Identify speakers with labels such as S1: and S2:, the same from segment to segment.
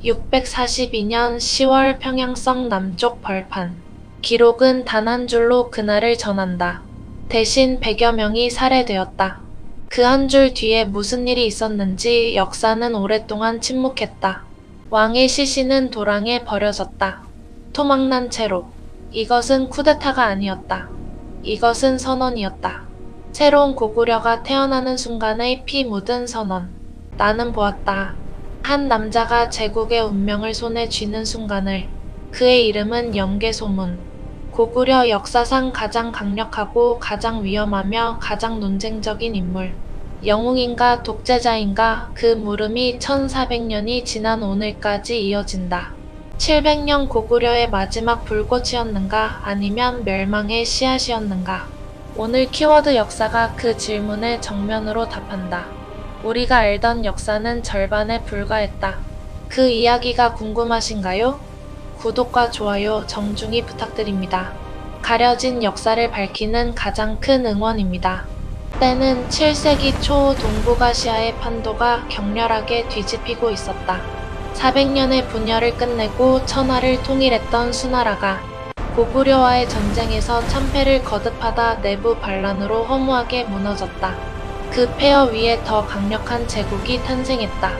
S1: 642년 10월 평양성 남쪽 벌판. 기록은 단 한 줄로 그날을 전한다. 대신 100여 명이 살해되었다. 그 한 줄 뒤에 무슨 일이 있었는지 역사는 오랫동안 침묵했다. 왕의 시신은 도랑에 버려졌다. 토막난 채로. 이것은 쿠데타가 아니었다. 이것은 선언이었다. 새로운 고구려가 태어나는 순간의 피 묻은 선언. 나는 보았다. 한 남자가 제국의 운명을 손에 쥐는 순간을. 그의 이름은 연개소문. 고구려 역사상 가장 강력하고 가장 위험하며 가장 논쟁적인 인물. 영웅인가 독재자인가 그 물음이 1400년이 지난 오늘까지 이어진다. 700년 고구려의 마지막 불꽃이었는가 아니면 멸망의 씨앗이었는가. 오늘 키워드 역사가 그 질문에 정면으로 답한다. 우리가 알던 역사는 절반에 불과했다. 그 이야기가 궁금하신가요? 구독과 좋아요 정중히 부탁드립니다. 가려진 역사를 밝히는 가장 큰 응원입니다. 때는 7세기 초 동북아시아의 판도가 격렬하게 뒤집히고 있었다. 400년의 분열을 끝내고 천하를 통일했던 수나라가 고구려와의 전쟁에서 참패를 거듭하다 내부 반란으로 허무하게 무너졌다. 그 폐허 위에 더 강력한 제국이 탄생했다.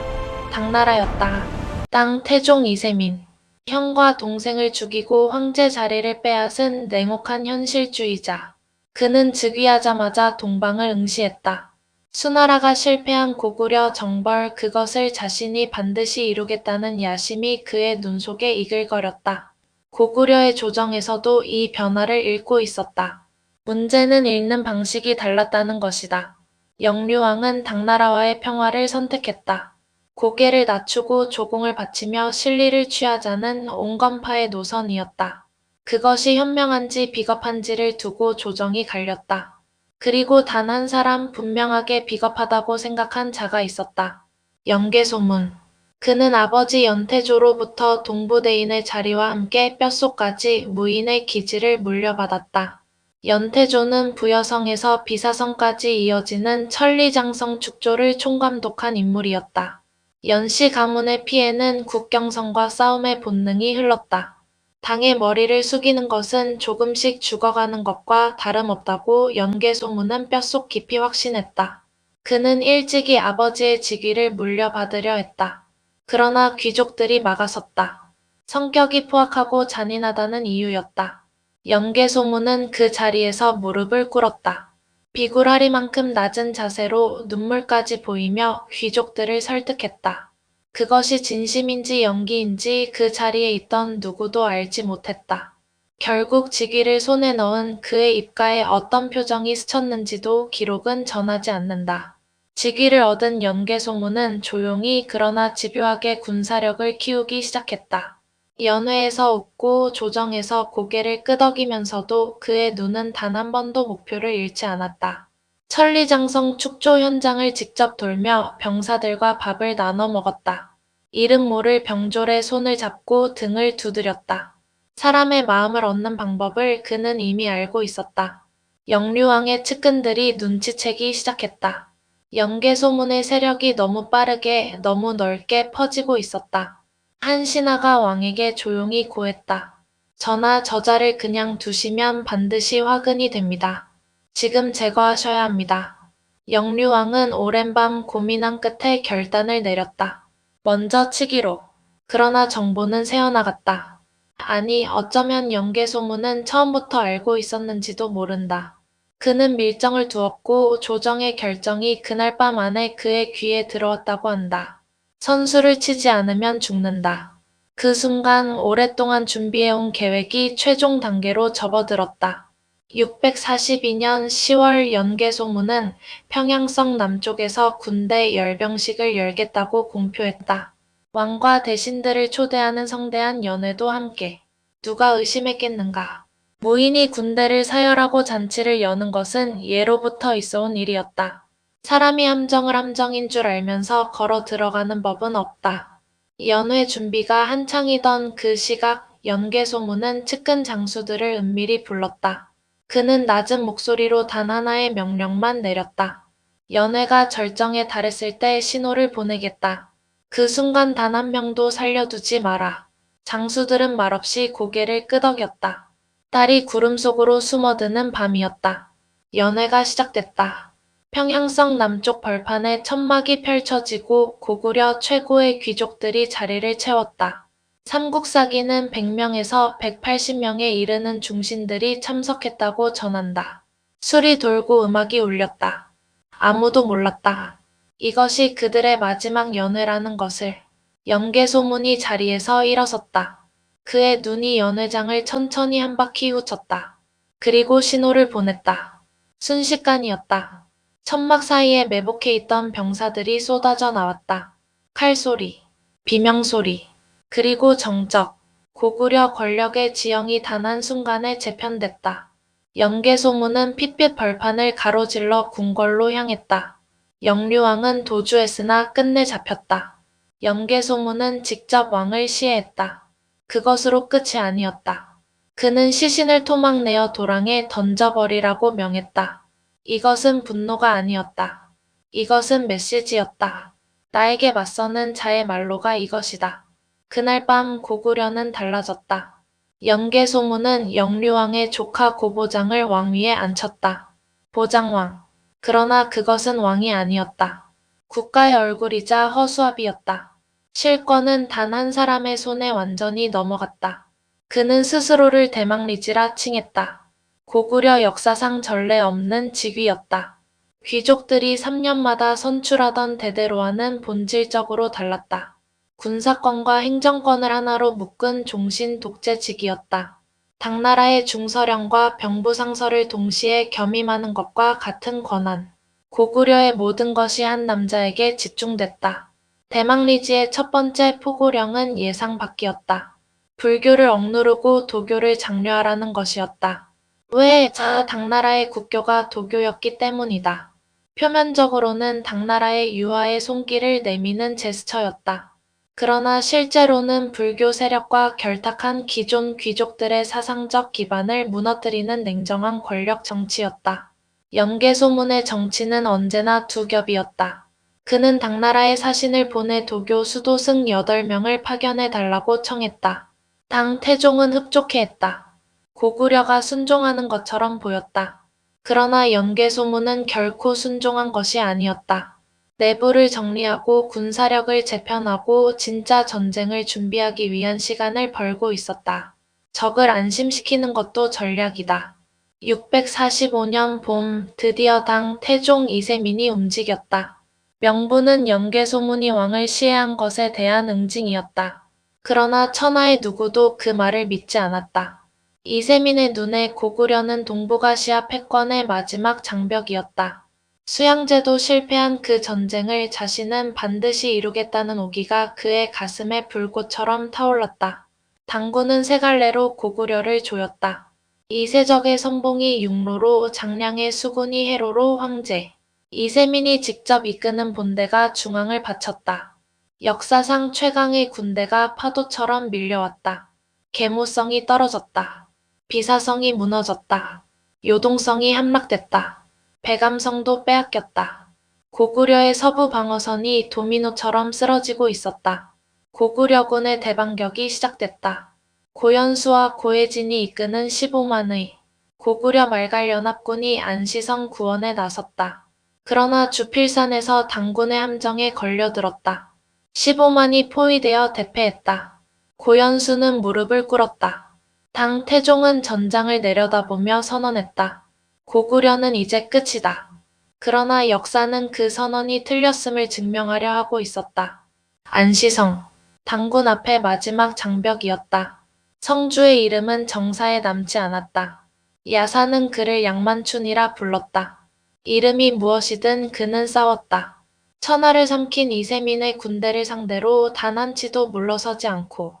S1: 당나라였다. 땅 태종 이세민. 형과 동생을 죽이고 황제 자리를 빼앗은 냉혹한 현실주의자. 그는 즉위하자마자 동방을 응시했다. 수나라가 실패한 고구려 정벌 그것을 자신이 반드시 이루겠다는 야심이 그의 눈 속에 이글거렸다. 고구려의 조정에서도 이 변화를 읽고 있었다. 문제는 읽는 방식이 달랐다는 것이다. 영류왕은 당나라와의 평화를 선택했다. 고개를 낮추고 조공을 바치며 실리를 취하자는 온건파의 노선이었다. 그것이 현명한지 비겁한지를 두고 조정이 갈렸다. 그리고 단 한 사람 분명하게 비겁하다고 생각한 자가 있었다. 연개소문. 그는 아버지 연태조로부터 동부대인의 자리와 함께 뼛속까지 무인의 기지를 물려받았다. 연태조는 부여성에서 비사성까지 이어지는 천리장성 축조를 총감독한 인물이었다. 연씨 가문의 피에는 국경성과 싸움의 본능이 흘렀다. 당의 머리를 숙이는 것은 조금씩 죽어가는 것과 다름없다고 연개소문은 뼛속 깊이 확신했다. 그는 일찍이 아버지의 직위를 물려받으려 했다. 그러나 귀족들이 막아섰다. 성격이 포악하고 잔인하다는 이유였다. 연개소문은 그 자리에서 무릎을 꿇었다. 비굴하리만큼 낮은 자세로 눈물까지 보이며 귀족들을 설득했다. 그것이 진심인지 연기인지 그 자리에 있던 누구도 알지 못했다. 결국 직위를 손에 넣은 그의 입가에 어떤 표정이 스쳤는지도 기록은 전하지 않는다. 직위를 얻은 연개소문은 조용히 그러나 집요하게 군사력을 키우기 시작했다. 연회에서 웃고 조정에서 고개를 끄덕이면서도 그의 눈은 단 한 번도 목표를 잃지 않았다. 천리장성 축조 현장을 직접 돌며 병사들과 밥을 나눠 먹었다. 이름 모를 병졸의 손을 잡고 등을 두드렸다. 사람의 마음을 얻는 방법을 그는 이미 알고 있었다. 영류왕의 측근들이 눈치채기 시작했다. 연개소문의 세력이 너무 빠르게 너무 넓게 퍼지고 있었다. 한 신하가 왕에게 조용히 고했다. 전하 저자를 그냥 두시면 반드시 화근이 됩니다. 지금 제거하셔야 합니다. 영류왕은 오랜 밤 고민한 끝에 결단을 내렸다. 먼저 치기로. 그러나 정보는 새어나갔다. 아니 어쩌면 연개소문은 처음부터 알고 있었는지도 모른다. 그는 밀정을 두었고 조정의 결정이 그날 밤 안에 그의 귀에 들어왔다고 한다. 선수를 치지 않으면 죽는다. 그 순간 오랫동안 준비해온 계획이 최종 단계로 접어들었다. 642년 10월 연개소문은 평양성 남쪽에서 군대 열병식을 열겠다고 공표했다. 왕과 대신들을 초대하는 성대한 연회도 함께. 누가 의심했겠는가. 무인이 군대를 사열하고 잔치를 여는 것은 예로부터 있어온 일이었다. 사람이 함정을 함정인 줄 알면서 걸어 들어가는 법은 없다. 연회 준비가 한창이던 그 시각 연개소문은 측근 장수들을 은밀히 불렀다. 그는 낮은 목소리로 단 하나의 명령만 내렸다. 연회가 절정에 달했을 때 신호를 보내겠다. 그 순간 단 한 명도 살려두지 마라. 장수들은 말없이 고개를 끄덕였다. 달이 구름 속으로 숨어드는 밤이었다. 연회가 시작됐다. 평양성 남쪽 벌판에 천막이 펼쳐지고 고구려 최고의 귀족들이 자리를 채웠다. 삼국사기는 100명에서 180명에 이르는 중신들이 참석했다고 전한다. 술이 돌고 음악이 울렸다. 아무도 몰랐다. 이것이 그들의 마지막 연회라는 것을. 연개소문이 자리에서 일어섰다. 그의 눈이 연회장을 천천히 한 바퀴 후쳤다. 그리고 신호를 보냈다. 순식간이었다. 천막 사이에 매복해 있던 병사들이 쏟아져 나왔다. 칼소리, 비명소리, 그리고 정적. 고구려 권력의 지형이 단 한순간에 재편됐다. 연개소문은 핏빛 벌판을 가로질러 궁궐로 향했다. 영류왕은 도주했으나 끝내 잡혔다. 연개소문은 직접 왕을 시해했다. 그것으로 끝이 아니었다. 그는 시신을 토막내어 도랑에 던져버리라고 명했다. 이것은 분노가 아니었다. 이것은 메시지였다. 나에게 맞서는 자의 말로가 이것이다. 그날 밤 고구려는 달라졌다. 연개소문은 영류왕의 조카 고보장을 왕위에 앉혔다. 보장왕. 그러나 그것은 왕이 아니었다. 국가의 얼굴이자 허수아비였다. 실권은 단 한 사람의 손에 완전히 넘어갔다. 그는 스스로를 대망리지라 칭했다. 고구려 역사상 전례 없는 직위였다. 귀족들이 3년마다 선출하던 대대로와는 본질적으로 달랐다. 군사권과 행정권을 하나로 묶은 종신 독재직이었다. 당나라의 중서령과 병부상서를 동시에 겸임하는 것과 같은 권한. 고구려의 모든 것이 한 남자에게 집중됐다. 대망리지의 첫 번째 포고령은 예상 밖이었다. 불교를 억누르고 도교를 장려하라는 것이었다. 왜? 당나라의 국교가 도교였기 때문이다. 표면적으로는 당나라의 유화의 손길을 내미는 제스처였다. 그러나 실제로는 불교 세력과 결탁한 기존 귀족들의 사상적 기반을 무너뜨리는 냉정한 권력 정치였다. 연개소문의 정치는 언제나 두 겹이었다. 그는 당나라에 사신을 보내 도교 수도승 8명을 파견해달라고 청했다. 당 태종은 흡족해했다. 고구려가 순종하는 것처럼 보였다. 그러나 연개소문은 결코 순종한 것이 아니었다. 내부를 정리하고 군사력을 재편하고 진짜 전쟁을 준비하기 위한 시간을 벌고 있었다. 적을 안심시키는 것도 전략이다. 645년 봄 드디어 당 태종 이세민이 움직였다. 명분은 연개소문이 왕을 시해한 것에 대한 응징이었다. 그러나 천하의 누구도 그 말을 믿지 않았다. 이세민의 눈에 고구려는 동북아시아 패권의 마지막 장벽이었다. 수양제도 실패한 그 전쟁을 자신은 반드시 이루겠다는 오기가 그의 가슴에 불꽃처럼 타올랐다. 당군은 세 갈래로 고구려를 조였다. 이세적의 선봉이 육로로, 장량의 수군이 해로로 황제. 이세민이 직접 이끄는 본대가 중앙을 바쳤다. 역사상 최강의 군대가 파도처럼 밀려왔다. 계모성이 떨어졌다. 비사성이 무너졌다. 요동성이 함락됐다. 배감성도 빼앗겼다. 고구려의 서부 방어선이 도미노처럼 쓰러지고 있었다. 고구려군의 대반격이 시작됐다. 고연수와 고혜진이 이끄는 15만의 고구려 말갈연합군이 안시성 구원에 나섰다. 그러나 주필산에서 당군의 함정에 걸려들었다. 15만이 포위되어 대패했다. 고연수는 무릎을 꿇었다. 당 태종은 전장을 내려다보며 선언했다. 고구려는 이제 끝이다. 그러나 역사는 그 선언이 틀렸음을 증명하려 하고 있었다. 안시성. 당군 앞의 마지막 장벽이었다. 성주의 이름은 정사에 남지 않았다. 야사는 그를 양만춘이라 불렀다. 이름이 무엇이든 그는 싸웠다. 천하를 삼킨 이세민의 군대를 상대로 단 한치도 물러서지 않고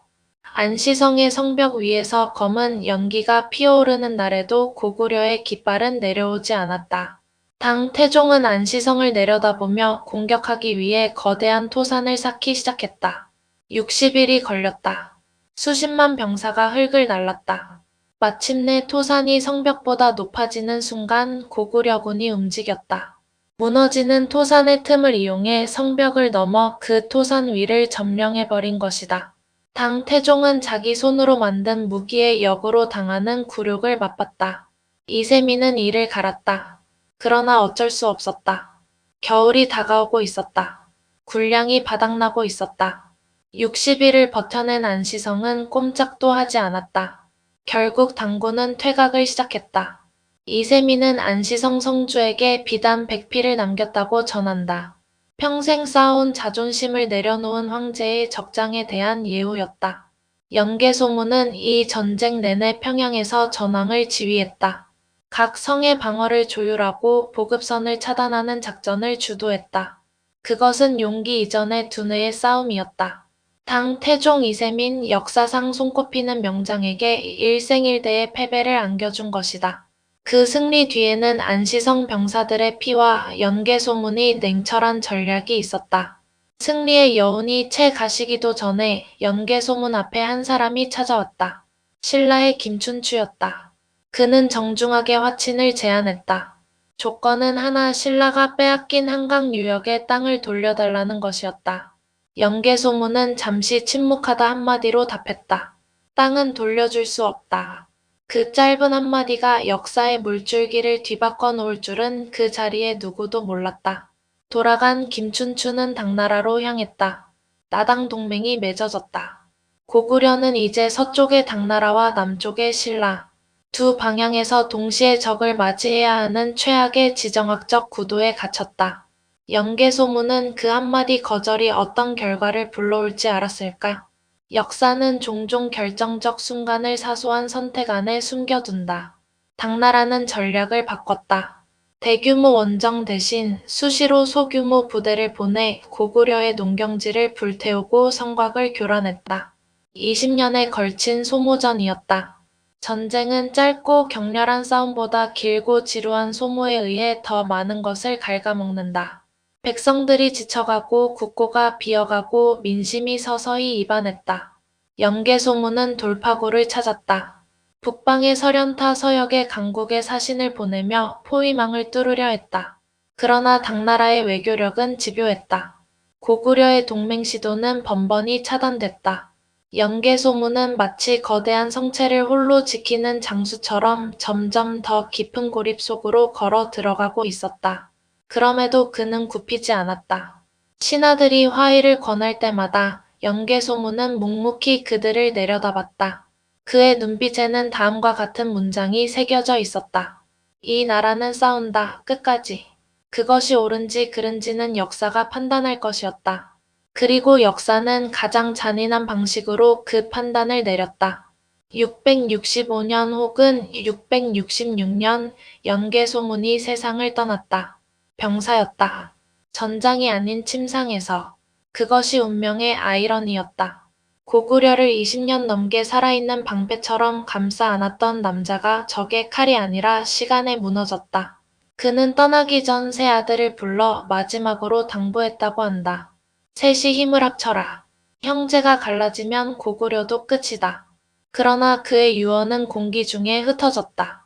S1: 안시성의 성벽 위에서 검은 연기가 피어오르는 날에도 고구려의 깃발은 내려오지 않았다. 당 태종은 안시성을 내려다보며 공격하기 위해 거대한 토산을 쌓기 시작했다. 60일이 걸렸다. 수십만 병사가 흙을 날랐다. 마침내 토산이 성벽보다 높아지는 순간 고구려군이 움직였다. 무너지는 토산의 틈을 이용해 성벽을 넘어 그 토산 위를 점령해버린 것이다. 당 태종은 자기 손으로 만든 무기의 역으로 당하는 굴욕을 맛봤다. 이세민은 이를 갈았다. 그러나 어쩔 수 없었다. 겨울이 다가오고 있었다. 군량이 바닥나고 있었다. 60일을 버텨낸 안시성은 꼼짝도 하지 않았다. 결국 당군은 퇴각을 시작했다. 이세민은 안시성 성주에게 비단 100피를 남겼다고 전한다. 평생 쌓아온 자존심을 내려놓은 황제의 적장에 대한 예우였다. 연개소문은 이 전쟁 내내 평양에서 전황을 지휘했다. 각 성의 방어를 조율하고 보급선을 차단하는 작전을 주도했다. 그것은 용기 이전의 두뇌의 싸움이었다. 당 태종 이세민 역사상 손꼽히는 명장에게 일생일대의 패배를 안겨준 것이다. 그 승리 뒤에는 안시성 병사들의 피와 연개소문이 냉철한 전략이 있었다. 승리의 여운이 채 가시기도 전에 연개소문 앞에 한 사람이 찾아왔다. 신라의 김춘추였다. 그는 정중하게 화친을 제안했다. 조건은 하나, 신라가 빼앗긴 한강 유역의 땅을 돌려달라는 것이었다. 연개소문은 잠시 침묵하다 한마디로 답했다. 땅은 돌려줄 수 없다. 그 짧은 한마디가 역사의 물줄기를 뒤바꿔 놓을 줄은 그 자리에 누구도 몰랐다. 돌아간 김춘추는 당나라로 향했다. 나당 동맹이 맺어졌다. 고구려는 이제 서쪽의 당나라와 남쪽의 신라, 두 방향에서 동시에 적을 맞이해야 하는 최악의 지정학적 구도에 갇혔다. 연개소문은 그 한마디 거절이 어떤 결과를 불러올지 알았을까? 역사는 종종 결정적 순간을 사소한 선택 안에 숨겨둔다. 당나라는 전략을 바꿨다. 대규모 원정 대신 수시로 소규모 부대를 보내 고구려의 농경지를 불태우고 성곽을 교란했다. 20년에 걸친 소모전이었다. 전쟁은 짧고 격렬한 싸움보다 길고 지루한 소모에 의해 더 많은 것을 갉아먹는다. 백성들이 지쳐가고 국고가 비어가고 민심이 서서히 이반했다. 연개소문은 돌파구를 찾았다. 북방의 설현타 서역에 강국의 사신을 보내며 포위망을 뚫으려 했다. 그러나 당나라의 외교력은 집요했다. 고구려의 동맹 시도는 번번이 차단됐다. 연개소문은 마치 거대한 성체를 홀로 지키는 장수처럼 점점 더 깊은 고립 속으로 걸어 들어가고 있었다. 그럼에도 그는 굽히지 않았다. 신하들이 화의를 권할 때마다 연개소문은 묵묵히 그들을 내려다봤다. 그의 눈빛에는 다음과 같은 문장이 새겨져 있었다. 이 나라는 싸운다, 끝까지. 그것이 옳은지 그른지는 역사가 판단할 것이었다. 그리고 역사는 가장 잔인한 방식으로 그 판단을 내렸다. 665년 혹은 666년 연개소문이 세상을 떠났다. 병사였다. 전장이 아닌 침상에서. 그것이 운명의 아이러니였다. 고구려를 20년 넘게 살아있는 방패처럼 감싸 안았던 남자가 적의 칼이 아니라 시간에 무너졌다. 그는 떠나기 전 세 아들을 불러 마지막으로 당부했다고 한다. 셋이 힘을 합쳐라. 형제가 갈라지면 고구려도 끝이다. 그러나 그의 유언은 공기 중에 흩어졌다.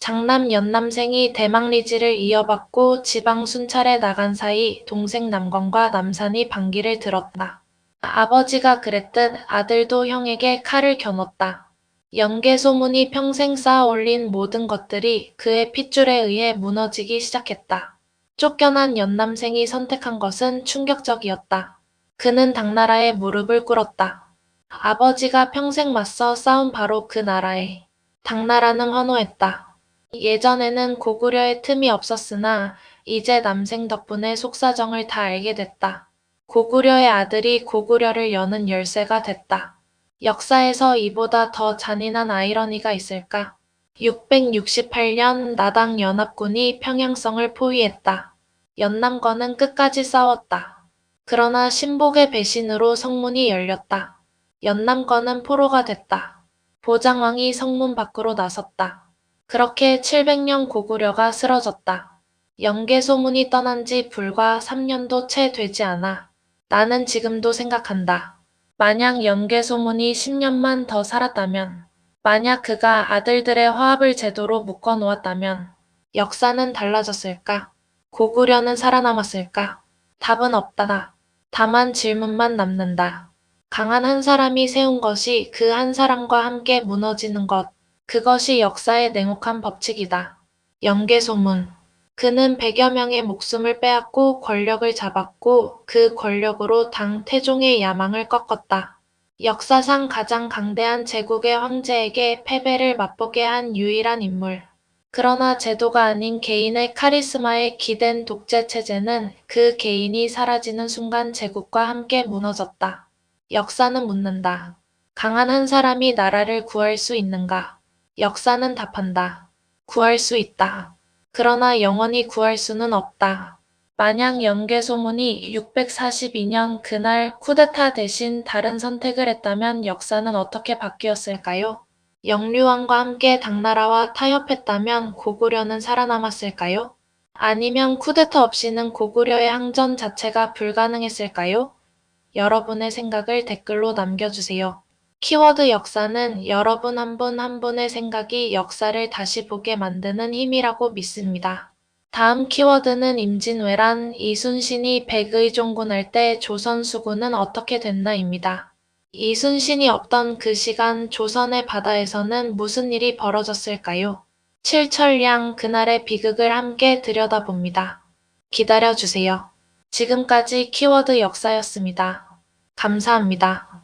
S1: 장남 연남생이 대망리지를 이어받고 지방 순찰에 나간 사이 동생 남건과 남산이 반기를 들었다. 아버지가 그랬듯 아들도 형에게 칼을 겨눴다. 연개소문이 평생 쌓아 올린 모든 것들이 그의 핏줄에 의해 무너지기 시작했다. 쫓겨난 연남생이 선택한 것은 충격적이었다. 그는 당나라에 무릎을 꿇었다. 아버지가 평생 맞서 싸운 바로 그 나라에. 당나라는 환호했다. 예전에는 고구려의 틈이 없었으나 이제 남생 덕분에 속사정을 다 알게 됐다. 고구려의 아들이 고구려를 여는 열쇠가 됐다. 역사에서 이보다 더 잔인한 아이러니가 있을까? 668년 나당 연합군이 평양성을 포위했다. 연남권은 끝까지 싸웠다. 그러나 신복의 배신으로 성문이 열렸다. 연남권은 포로가 됐다. 보장왕이 성문 밖으로 나섰다. 그렇게 700년 고구려가 쓰러졌다. 연개소문이 떠난 지 불과 3년도 채 되지 않아. 나는 지금도 생각한다. 만약 연개소문이 10년만 더 살았다면, 만약 그가 아들들의 화합을 제도로 묶어놓았다면, 역사는 달라졌을까? 고구려는 살아남았을까? 답은 없다. 다만 질문만 남는다. 강한 한 사람이 세운 것이 그 한 사람과 함께 무너지는 것. 그것이 역사의 냉혹한 법칙이다. 영계소문. 그는 100여 명의 목숨을 빼앗고 권력을 잡았고 그 권력으로 당 태종의 야망을 꺾었다. 역사상 가장 강대한 제국의 황제에게 패배를 맛보게 한 유일한 인물. 그러나 제도가 아닌 개인의 카리스마에 기댄 독재 체제는 그 개인이 사라지는 순간 제국과 함께 무너졌다. 역사는 묻는다. 강한 한 사람이 나라를 구할 수 있는가? 역사는 답한다. 구할 수 있다. 그러나 영원히 구할 수는 없다. 만약 영계소문이 642년 그날 쿠데타 대신 다른 선택을 했다면 역사는 어떻게 바뀌었을까요? 영류왕과 함께 당나라와 타협했다면 고구려는 살아남았을까요? 아니면 쿠데타 없이는 고구려의 항전 자체가 불가능했을까요? 여러분의 생각을 댓글로 남겨주세요. 키워드 역사는 여러분 한 분 한 분의 생각이 역사를 다시 보게 만드는 힘이라고 믿습니다. 다음 키워드는 임진왜란, 이순신이 백의종군할 때 조선 수군은 어떻게 됐나입니다. 이순신이 없던 그 시간 조선의 바다에서는 무슨 일이 벌어졌을까요? 칠철량 그날의 비극을 함께 들여다봅니다. 기다려주세요. 지금까지 키워드 역사였습니다. 감사합니다.